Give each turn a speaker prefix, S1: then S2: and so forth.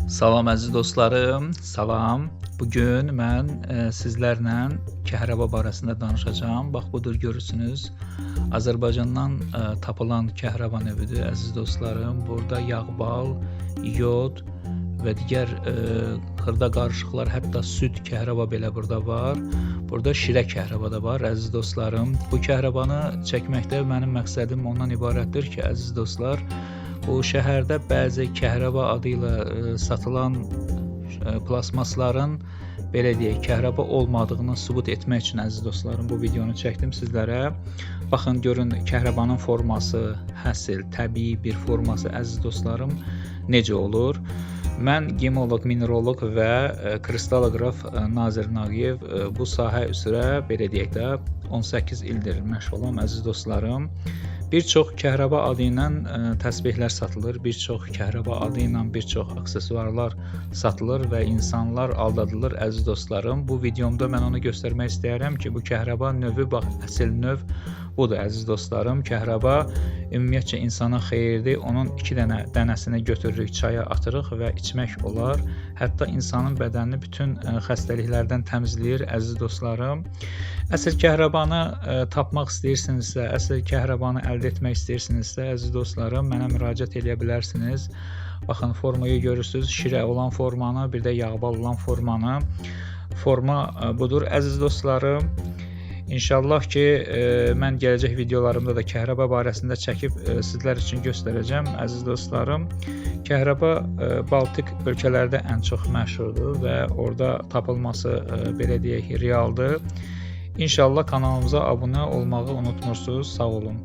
S1: Salam əziz dostlarım, salam. Bugün mən sizlərlə kəhraba barəsində danışacağım. Bax, budur görürsünüz. Azərbaycandan tapılan kəhraba növüdür əziz dostlarım. Burada yağbal, yod və digər xırda qarışıqlar, hətta süd kəhraba belə burada var. Burada şirə kəhraba da var əziz dostlarım. Bu kəhrabanı çəkməkdə mənim məqsədim ondan ibarətdir ki, əziz dostlar, bu şəhərdə bəzi kəhraba adı ilə satılan plasmasların belə deyək, kəhraba olmadığını sübut etmək üçün əziz dostlarım bu videonu çəkdim sizlərə. Baxın, görün kəhrabanın forması, həsil, təbii bir forması əziz dostlarım necə olur. Mən gemoloq, mineraloq və kristaloqraf Nazir Nağıyev bu sahə üzrə belə deyək də 18 ildir məşğulam əziz dostlarım. Bir çox kəhraba adı ilə təsbehlər satılır, bir çox kəhraba adı ilə bir çox aksesuarlar satılır və insanlar aldadılır əziz dostlarım. Bu videomda mən onu göstərmək istəyirəm ki, bu kəhraba növü, bax, əsl növ budur əziz dostlarım. Kəhraba ümumiyyətcə insana xeyirdir. Onun 2 dənəsini götürürük, çaya atırıq və içmək olar. Hətta insanın bədənini bütün xəstəliklərdən təmizləyir əziz dostlarım. Əsl kəhrabanı tapmaq istəyirsinizsə, əsl kəhrabanı əldə etmək istəyirsinizsə, əziz dostlarım, mənə müraciət edə bilərsiniz. Baxın, formayı görürsünüz, şirə olan formanı, bir də yağbal olan formanı. Forma budur əziz dostlarım. İnşallah ki, mən gələcək videolarımda da kəhraba barəsində çəkib sizlər üçün göstərəcəm əziz dostlarım. Kəhraba Baltik ölkələrdə ən çox məşhurdur və orada tapılması belə deyək realdır. İnşallah kanalımıza abunə olmağı unutmursunuz. Sağ olun.